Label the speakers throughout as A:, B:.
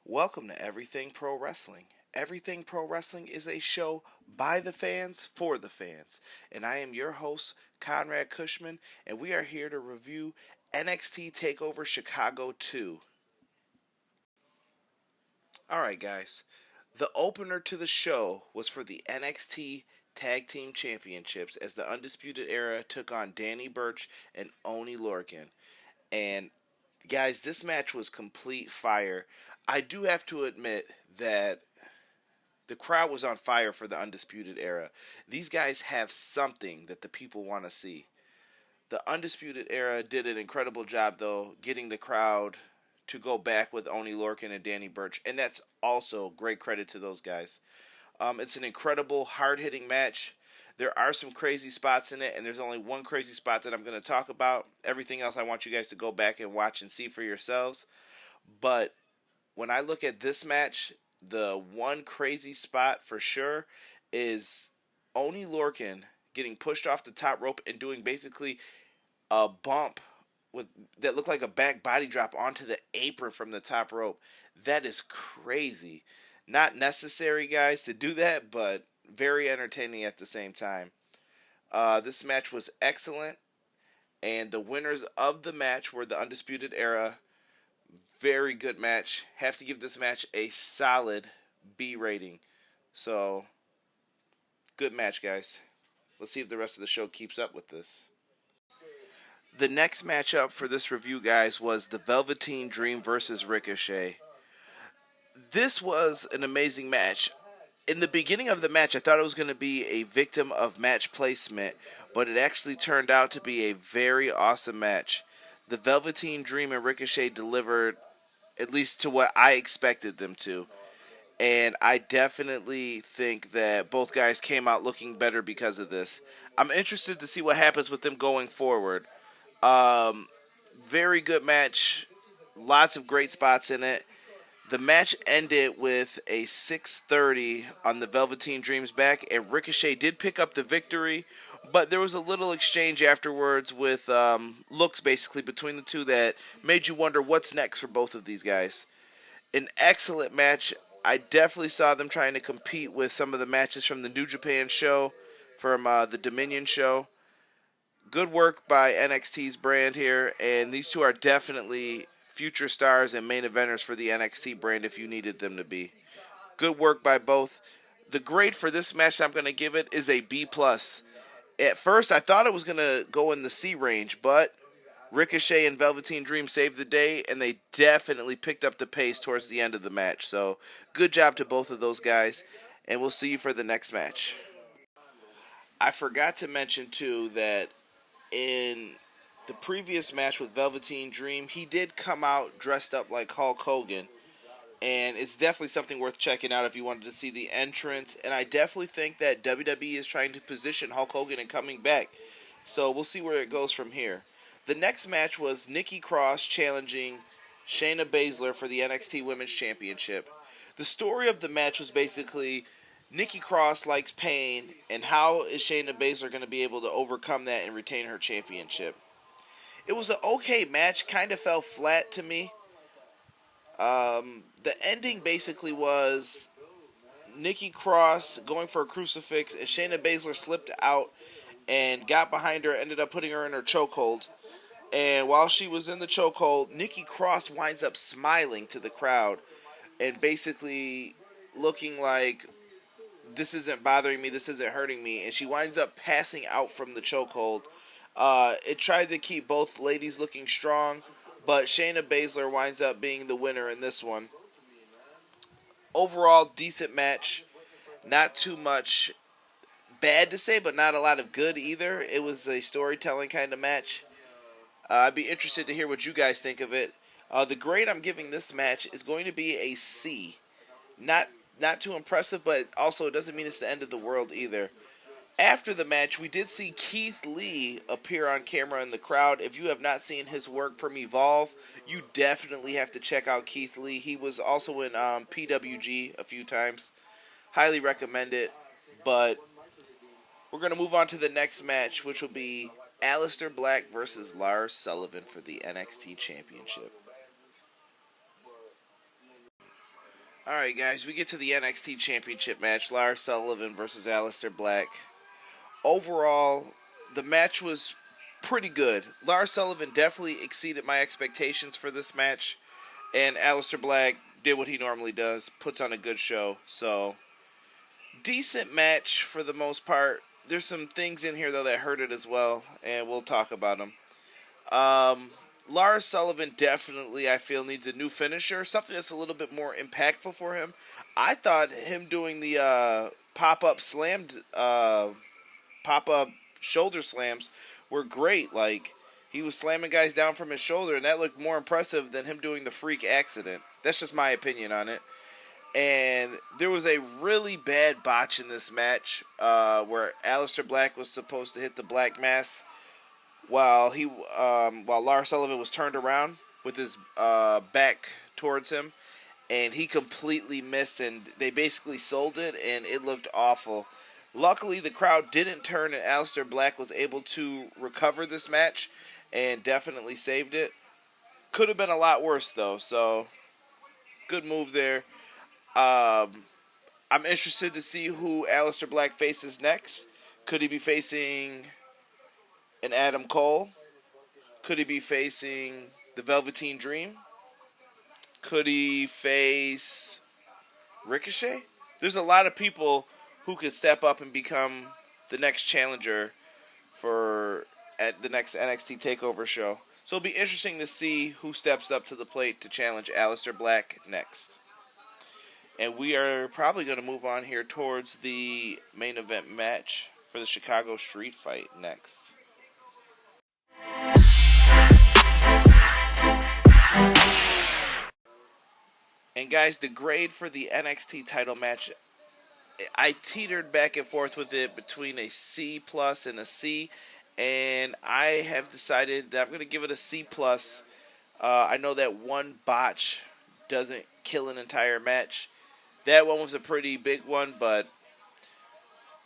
A: Welcome to Everything Pro Wrestling. Everything Pro Wrestling is a show by the fans for the fans. And I am your host, Conrad Cushman, and we are here to review NXT Takeover Chicago 2. Alright, guys. The opener to the show was for the NXT Tag Team Championships as the Undisputed Era took on Danny Burch and Oney Lorcan. And guys, this match was complete fire. I do have to admit that the crowd was on fire for the Undisputed Era. These guys have something that the people want to see. The Undisputed Era did an incredible job, though, getting the crowd to go back with Oney Lorcan and Danny Burch, and that's also great credit to those guys. It's an incredible, hard-hitting match. There are some crazy spots in it, and there's only one crazy spot that I'm going to talk about. Everything else I want you guys to go back and watch and see for yourselves. But when I look at this match, the one crazy spot for sure is Oney Lorcan getting pushed off the top rope and doing basically a bump that looked like a back body drop onto the apron from the top rope. That is crazy. Not necessary, guys, to do that, but very entertaining at the same time. This match was excellent, and the winners of the match were the Undisputed Era. Very good match. Have to give this match a solid B rating. So, good match, guys. Let's see if the rest of the show keeps up with this. The next matchup for this review, guys, was the Velveteen Dream versus Ricochet. This was an amazing match. In the beginning of the match, I thought it was going to be a victim of match placement, but it actually turned out to be a very awesome match. The Velveteen Dream and Ricochet delivered, at least to what I expected them to. And I definitely think that both guys came out looking better because of this. I'm interested to see what happens with them going forward. Very good match. Lots of great spots in it. The match ended with a 630 on the Velveteen Dream's back, and Ricochet did pick up the victory, but there was a little exchange afterwards with looks basically between the two that made you wonder what's next for both of these guys. An excellent match. I definitely saw them trying to compete with some of the matches from the New Japan show, from the Dominion show. Good work by NXT's brand here, and these two are definitely future stars and main eventers for the NXT brand if you needed them to be. Good work by both. The grade for this match I'm going to give it is a B+. At first, I thought it was going to go in the C range, but Ricochet and Velveteen Dream saved the day, and they definitely picked up the pace towards the end of the match. So, good job to both of those guys, and we'll see you for the next match. I forgot to mention, too, that in the previous match with Velveteen Dream, he did come out dressed up like Hulk Hogan, and it's definitely something worth checking out if you wanted to see the entrance. And I definitely think that WWE is trying to position Hulk Hogan and coming back, so we'll see where it goes from here. The next match was Nikki Cross challenging Shayna Baszler for the NXT Women's Championship. The story of the match was basically Nikki Cross likes pain, and how is Shayna Baszler going to be able to overcome that and retain her championship? It was an okay match, kind of fell flat to me. The ending basically was Nikki Cross going for a crucifix, and Shayna Baszler slipped out and got behind her, ended up putting her in her chokehold. And while she was in the chokehold, Nikki Cross winds up smiling to the crowd and basically looking like, this isn't bothering me, this isn't hurting me, and she winds up passing out from the chokehold. It tried to keep both ladies looking strong, but Shayna Baszler winds up being the winner in this one. Overall, decent match. Not too much bad to say, but not a lot of good either. It was a storytelling kind of match. I'd be interested to hear what you guys think of it. The grade I'm giving this match is going to be a C. Not too impressive, but also it doesn't mean it's the end of the world either. After the match, we did see Keith Lee appear on camera in the crowd. If you have not seen his work from Evolve, you definitely have to check out Keith Lee. He was also in PWG a few times. Highly recommend it. But we're going to move on to the next match, which will be Aleister Black versus Lars Sullivan for the NXT Championship. Alright, guys, we get to the NXT Championship match. Lars Sullivan versus Aleister Black. Overall, the match was pretty good. Lars Sullivan definitely exceeded my expectations for this match. And Aleister Black did what he normally does, puts on a good show. So, decent match for the most part. There's some things in here, though, that hurt it as well. And we'll talk about them. Lars Sullivan definitely, I feel, needs a new finisher, something that's a little bit more impactful for him. I thought him doing the pop-up shoulder slams were great. Like, he was slamming guys down from his shoulder, and that looked more impressive than him doing the freak accident. That's just my opinion on it. And there was a really bad botch in this match where Aleister Black was supposed to hit the Black Mass while Lars Sullivan was turned around with his back towards him, and he completely missed, and they basically sold it, and it looked awful. Luckily, the crowd didn't turn, and Aleister Black was able to recover this match and definitely saved it. Could have been a lot worse, though, so good move there. I'm interested to see who Aleister Black faces next. Could he be facing an Adam Cole? Could he be facing the Velveteen Dream? Could he face Ricochet? There's a lot of people who could step up and become the next challenger at the next NXT Takeover show. So it'll be interesting to see who steps up to the plate to challenge Aleister Black next. And we are probably going to move on here towards the main event match for the Chicago Street Fight next. And guys, the grade for the NXT title match, I teetered back and forth with it between a C plus and a C, and I have decided that I'm going to give it a C plus. I know that one botch doesn't kill an entire match. That one was a pretty big one, but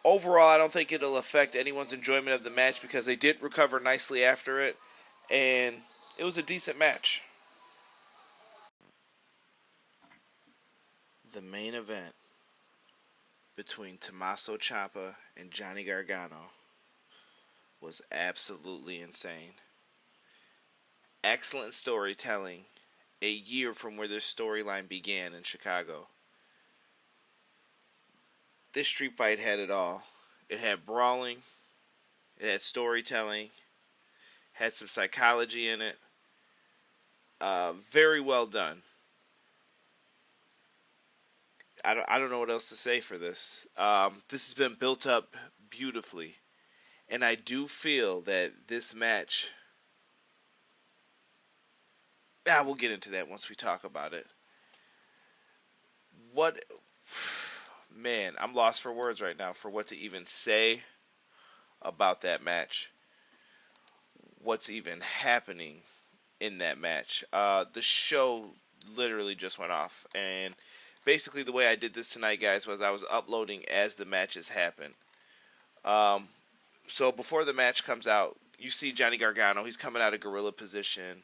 A: overall I don't think it'll affect anyone's enjoyment of the match because they did recover nicely after it, and it was a decent match. The main event between Tommaso Ciampa and Johnny Gargano was absolutely insane. Excellent storytelling a year from where this storyline began in Chicago. This street fight had it all. It had brawling, it had storytelling, had some psychology in it. Very well done. I don't know what else to say for this. This has been built up beautifully. And I do feel that this match... we'll get into that once we talk about it. Man, I'm lost for words right now for what to even say about that match. What's even happening in that match. The show literally just went off. And basically the way I did this tonight, guys, was I was uploading as the matches happen. So before the match comes out, you see Johnny Gargano. He's coming out of gorilla position.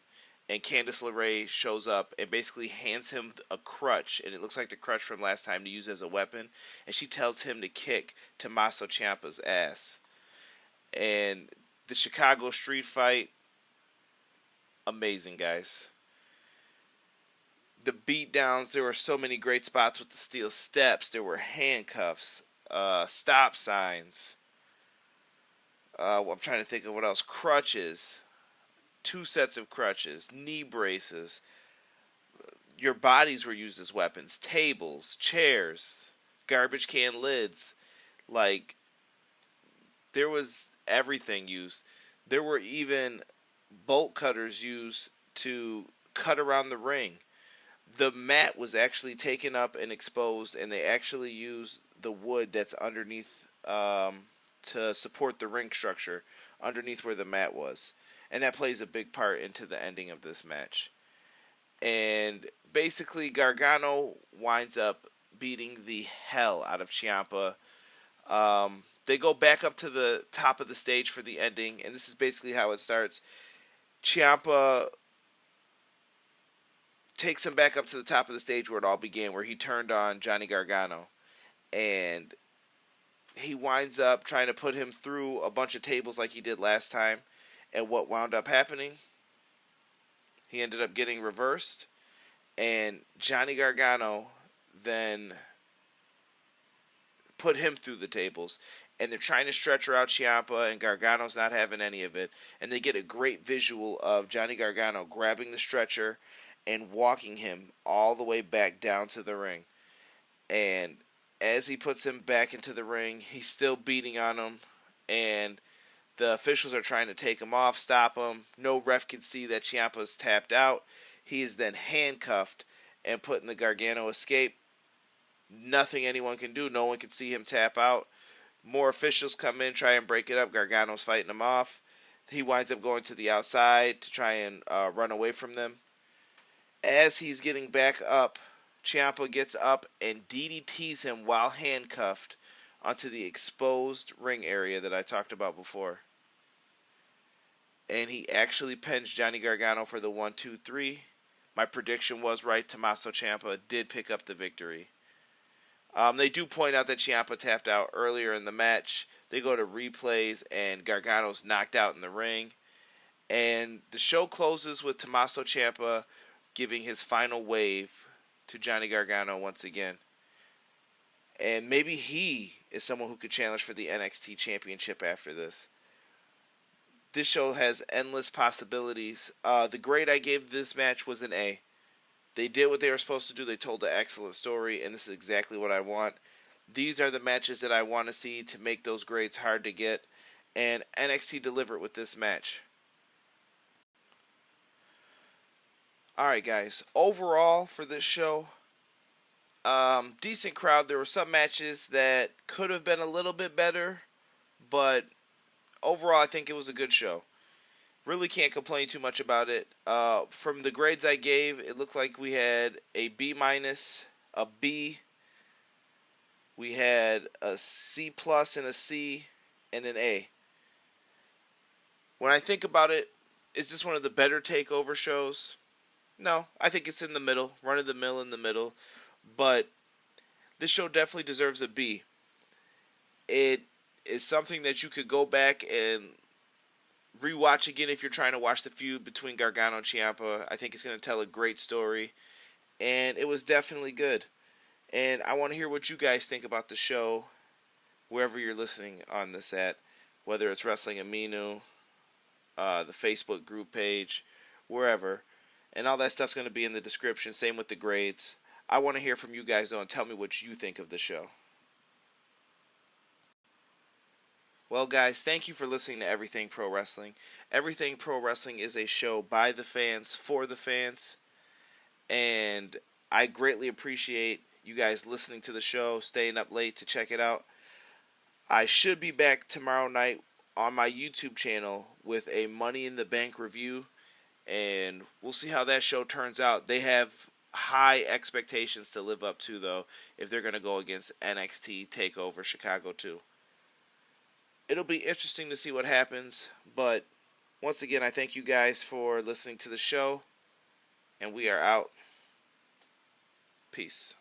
A: And Candice LeRae shows up and basically hands him a crutch. And it looks like the crutch from last time to use as a weapon. And she tells him to kick Tommaso Ciampa's ass. And the Chicago street fight, amazing, guys. The beatdowns, there were so many great spots with the steel steps. There were handcuffs, stop signs. I'm trying to think of what else. Crutches. 2 sets of crutches, knee braces. Your bodies were used as weapons. Tables, chairs, garbage can lids. Like, there was everything used. There were even bolt cutters used to cut around the ring. The mat was actually taken up and exposed, and they actually used the wood that's underneath to support the ring structure underneath where the mat was. And that plays a big part into the ending of this match. And basically, Gargano winds up beating the hell out of Ciampa. They go back up to the top of the stage for the ending, and this is basically how it starts. Ciampa takes him back up to the top of the stage where it all began, where he turned on Johnny Gargano. And he winds up trying to put him through a bunch of tables like he did last time. And what wound up happening? He ended up getting reversed. And Johnny Gargano then put him through the tables. And they're trying to stretcher out Ciampa, and Gargano's not having any of it. And they get a great visual of Johnny Gargano grabbing the stretcher and walking him all the way back down to the ring. And as he puts him back into the ring, he's still beating on him. And the officials are trying to take him off, stop him. No ref can see that Ciampa's tapped out. He is then handcuffed and put in the Gargano escape. Nothing anyone can do. No one can see him tap out. More officials come in, try and break it up. Gargano's fighting him off. He winds up going to the outside to try and run away from them. As he's getting back up, Ciampa gets up and DDTs him while handcuffed onto the exposed ring area that I talked about before. And he actually pins Johnny Gargano for the 1-2-3. My prediction was right. Tommaso Ciampa did pick up the victory. They do point out that Ciampa tapped out earlier in the match. They go to replays, and Gargano's knocked out in the ring. And the show closes with Tommaso Ciampa giving his final wave to Johnny Gargano once again. And maybe he is someone who could challenge for the NXT Championship after this. This show has endless possibilities. The grade I gave this match was an A. They did what they were supposed to do. They told an excellent story, and this is exactly what I want. These are the matches that I want to see to make those grades hard to get, and NXT delivered with this match. Alright guys, overall for this show, decent crowd. There were some matches that could have been a little bit better, but overall I think it was a good show. Really can't complain too much about it. From the grades I gave, it looked like we had a B-, a B, we had a C+, and a C, and an A. When I think about it, is this one of the better Takeover shows? No, I think it's in the middle, run-of-the-mill in the middle, but this show definitely deserves a B. It is something that you could go back and rewatch again if you're trying to watch the feud between Gargano and Ciampa. I think it's going to tell a great story, and it was definitely good. And I want to hear what you guys think about the show, wherever you're listening on this at, whether it's Wrestling Aminu, the Facebook group page, wherever. And all that stuff's going to be in the description, same with the grades. I want to hear from you guys, though, and tell me what you think of the show. Well, guys, thank you for listening to Everything Pro Wrestling. Everything Pro Wrestling is a show by the fans, for the fans. And I greatly appreciate you guys listening to the show, staying up late to check it out. I should be back tomorrow night on my YouTube channel with a Money in the Bank review. And we'll see how that show turns out. They have high expectations to live up to, though, if they're going to go against NXT Takeover Chicago 2. It'll be interesting to see what happens, but once again, I thank you guys for listening to the show, and we are out. Peace.